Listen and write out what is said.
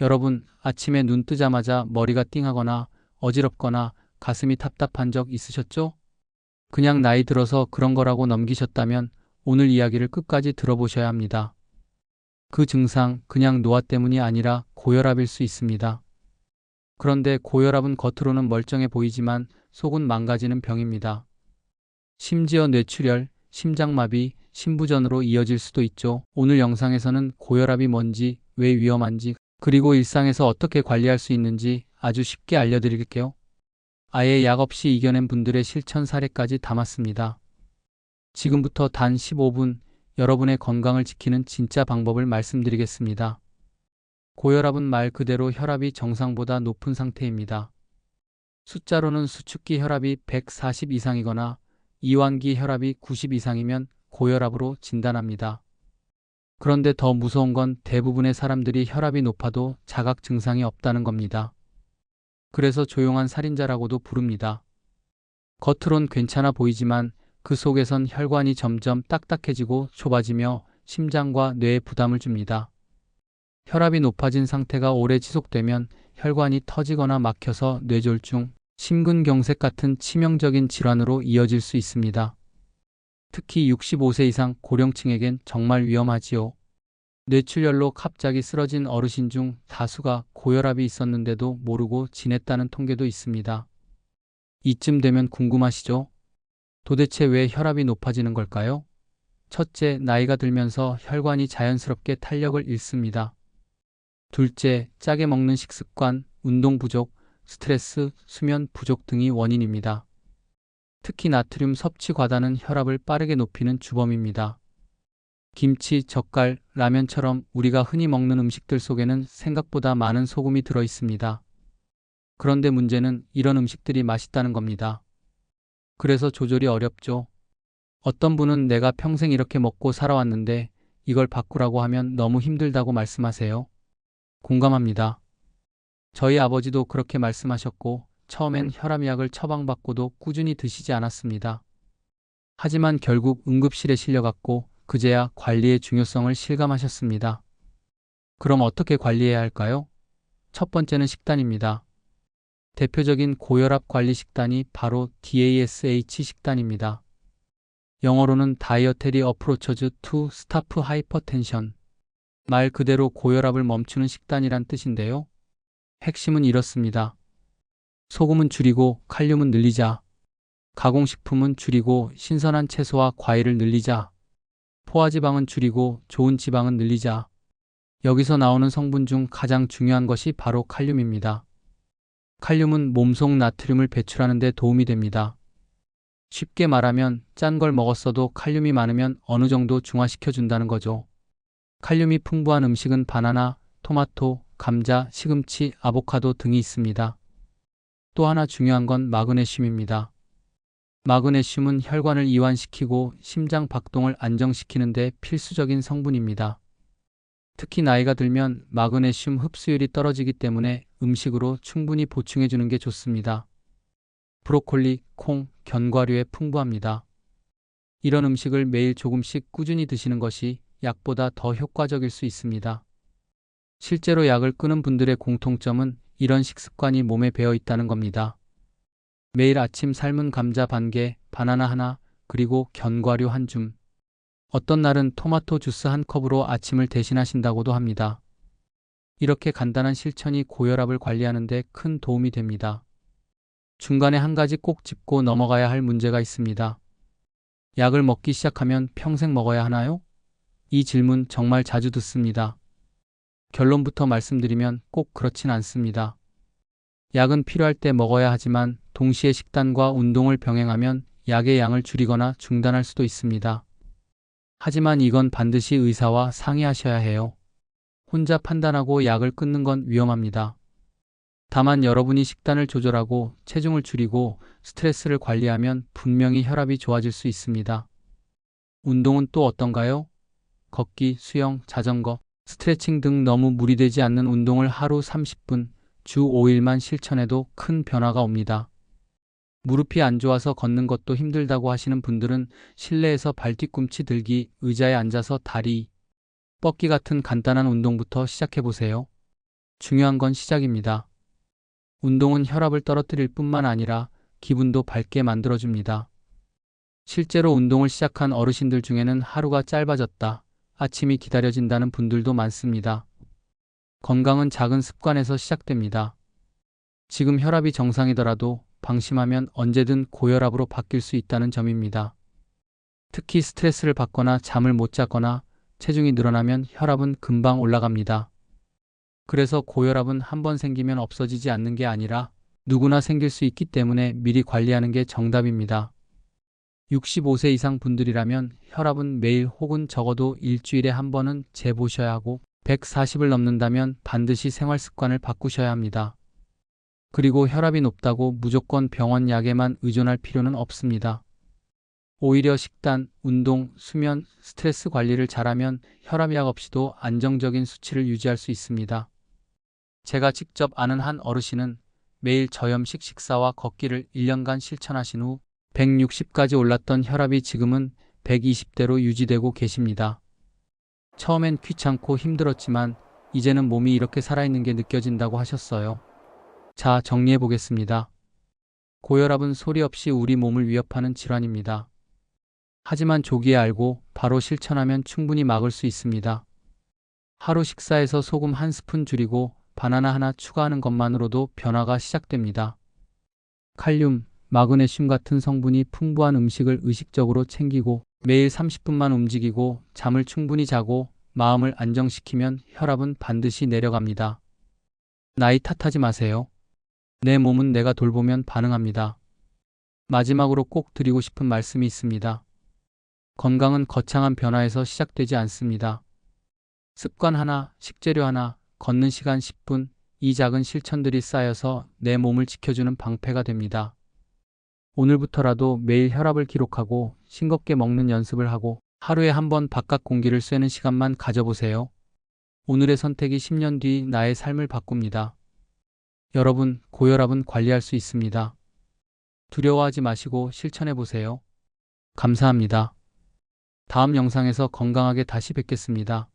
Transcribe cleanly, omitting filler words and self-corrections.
여러분, 아침에 눈 뜨자마자 머리가 띵하거나 어지럽거나 가슴이 답답한 적 있으셨죠? 그냥 나이 들어서 그런 거라고 넘기셨다면 오늘 이야기를 끝까지 들어보셔야 합니다. 그 증상 그냥 노화 때문이 아니라 고혈압일 수 있습니다. 그런데 고혈압은 겉으로는 멀쩡해 보이지만 속은 망가지는 병입니다. 심지어 뇌출혈, 심장마비, 심부전으로 이어질 수도 있죠. 오늘 영상에서는 고혈압이 뭔지, 왜 위험한지, 그리고 일상에서 어떻게 관리할 수 있는지 아주 쉽게 알려드릴게요. 아예 약 없이 이겨낸 분들의 실천 사례까지 담았습니다. 지금부터 단 15분 여러분의 건강을 지키는 진짜 방법을 말씀드리겠습니다. 고혈압은 말 그대로 혈압이 정상보다 높은 상태입니다. 숫자로는 수축기 혈압이 140 이상이거나 이완기 혈압이 90 이상이면 고혈압으로 진단합니다. 그런데 더 무서운 건 대부분의 사람들이 혈압이 높아도 자각 증상이 없다는 겁니다. 그래서 조용한 살인자라고도 부릅니다. 겉으론 괜찮아 보이지만 그 속에선 혈관이 점점 딱딱해지고 좁아지며 심장과 뇌에 부담을 줍니다. 혈압이 높아진 상태가 오래 지속되면 혈관이 터지거나 막혀서 뇌졸중, 심근경색 같은 치명적인 질환으로 이어질 수 있습니다. 특히 65세 이상 고령층에겐 정말 위험하지요. 뇌출혈로 갑자기 쓰러진 어르신 중 다수가 고혈압이 있었는데도 모르고 지냈다는 통계도 있습니다. 이쯤 되면 궁금하시죠? 도대체 왜 혈압이 높아지는 걸까요? 첫째, 나이가 들면서 혈관이 자연스럽게 탄력을 잃습니다. 둘째, 짜게 먹는 식습관, 운동 부족, 스트레스, 수면 부족 등이 원인입니다. 특히 나트륨 섭취 과다는 혈압을 빠르게 높이는 주범입니다. 김치, 젓갈, 라면처럼 우리가 흔히 먹는 음식들 속에는 생각보다 많은 소금이 들어 있습니다. 그런데 문제는 이런 음식들이 맛있다는 겁니다. 그래서 조절이 어렵죠. 어떤 분은 내가 평생 이렇게 먹고 살아왔는데 이걸 바꾸라고 하면 너무 힘들다고 말씀하세요. 공감합니다. 저희 아버지도 그렇게 말씀하셨고 처음엔 혈압약을 처방받고도 꾸준히 드시지 않았습니다. 하지만 결국 응급실에 실려갔고 그제야 관리의 중요성을 실감하셨습니다. 그럼 어떻게 관리해야 할까요? 첫 번째는 식단입니다. 대표적인 고혈압 관리 식단이 바로 DASH 식단입니다. 영어로는 Dietary Approaches to Stop Hypertension. 말 그대로 고혈압을 멈추는 식단이란 뜻인데요. 핵심은 이렇습니다. 소금은 줄이고 칼륨은 늘리자. 가공식품은 줄이고 신선한 채소와 과일을 늘리자. 포화지방은 줄이고 좋은 지방은 늘리자. 여기서 나오는 성분 중 가장 중요한 것이 바로 칼륨입니다. 칼륨은 몸속 나트륨을 배출하는 데 도움이 됩니다. 쉽게 말하면 짠 걸 먹었어도 칼륨이 많으면 어느 정도 중화시켜준다는 거죠. 칼륨이 풍부한 음식은 바나나, 토마토, 감자, 시금치, 아보카도 등이 있습니다. 또 하나 중요한 건 마그네슘입니다. 마그네슘은 혈관을 이완시키고 심장 박동을 안정시키는 데 필수적인 성분입니다. 특히 나이가 들면 마그네슘 흡수율이 떨어지기 때문에 음식으로 충분히 보충해주는 게 좋습니다. 브로콜리, 콩, 견과류에 풍부합니다. 이런 음식을 매일 조금씩 꾸준히 드시는 것이 약보다 더 효과적일 수 있습니다. 실제로 약을 끊은 분들의 공통점은 이런 식습관이 몸에 배어 있다는 겁니다. 매일 아침 삶은 감자 반 개, 바나나 하나, 그리고 견과류 한 줌. 어떤 날은 토마토 주스 한 컵으로 아침을 대신하신다고도 합니다. 이렇게 간단한 실천이 고혈압을 관리하는 데 큰 도움이 됩니다. 중간에 한 가지 꼭 짚고 넘어가야 할 문제가 있습니다. 약을 먹기 시작하면 평생 먹어야 하나요? 이 질문 정말 자주 듣습니다. 결론부터 말씀드리면 꼭 그렇진 않습니다. 약은 필요할 때 먹어야 하지만 동시에 식단과 운동을 병행하면 약의 양을 줄이거나 중단할 수도 있습니다. 하지만 이건 반드시 의사와 상의하셔야 해요. 혼자 판단하고 약을 끊는 건 위험합니다. 다만 여러분이 식단을 조절하고 체중을 줄이고 스트레스를 관리하면 분명히 혈압이 좋아질 수 있습니다. 운동은 또 어떤가요? 걷기, 수영, 자전거, 스트레칭 등 너무 무리되지 않는 운동을 하루 30분, 주 5일만 실천해도 큰 변화가 옵니다. 무릎이 안 좋아서 걷는 것도 힘들다고 하시는 분들은 실내에서 발뒤꿈치 들기, 의자에 앉아서 다리 뻗기 같은 간단한 운동부터 시작해보세요. 중요한 건 시작입니다. 운동은 혈압을 떨어뜨릴 뿐만 아니라 기분도 밝게 만들어줍니다. 실제로 운동을 시작한 어르신들 중에는 하루가 짧아졌다, 아침이 기다려진다는 분들도 많습니다. 건강은 작은 습관에서 시작됩니다. 지금 혈압이 정상이더라도 방심하면 언제든 고혈압으로 바뀔 수 있다는 점입니다. 특히 스트레스를 받거나 잠을 못 자거나 체중이 늘어나면 혈압은 금방 올라갑니다. 그래서 고혈압은 한번 생기면 없어지지 않는 게 아니라 누구나 생길 수 있기 때문에 미리 관리하는 게 정답입니다. 65세 이상 분들이라면 혈압은 매일 혹은 적어도 일주일에 한 번은 재보셔야 하고 140을 넘는다면 반드시 생활 습관을 바꾸셔야 합니다. 그리고 혈압이 높다고 무조건 병원 약에만 의존할 필요는 없습니다. 오히려 식단, 운동, 수면, 스트레스 관리를 잘하면 혈압약 없이도 안정적인 수치를 유지할 수 있습니다. 제가 직접 아는 한 어르신은 매일 저염식 식사와 걷기를 1년간 실천하신 후 160까지 올랐던 혈압이 지금은 120대로 유지되고 계십니다. 처음엔 귀찮고 힘들었지만 이제는 몸이 이렇게 살아있는 게 느껴진다고 하셨어요. 자, 정리해 보겠습니다. 고혈압은 소리 없이 우리 몸을 위협하는 질환입니다. 하지만 조기에 알고 바로 실천하면 충분히 막을 수 있습니다. 하루 식사에서 소금 한 스푼 줄이고 바나나 하나 추가하는 것만으로도 변화가 시작됩니다. 칼륨, 마그네슘 같은 성분이 풍부한 음식을 의식적으로 챙기고 매일 30분만 움직이고 잠을 충분히 자고 마음을 안정시키면 혈압은 반드시 내려갑니다. 나이 탓하지 마세요. 내 몸은 내가 돌보면 반응합니다. 마지막으로 꼭 드리고 싶은 말씀이 있습니다. 건강은 거창한 변화에서 시작되지 않습니다. 습관 하나, 식재료 하나, 걷는 시간 10분, 이 작은 실천들이 쌓여서 내 몸을 지켜주는 방패가 됩니다. 오늘부터라도 매일 혈압을 기록하고 싱겁게 먹는 연습을 하고 하루에 한 번 바깥 공기를 쐬는 시간만 가져보세요. 오늘의 선택이 10년 뒤 나의 삶을 바꿉니다. 여러분, 고혈압은 관리할 수 있습니다. 두려워하지 마시고 실천해보세요. 감사합니다. 다음 영상에서 건강하게 다시 뵙겠습니다.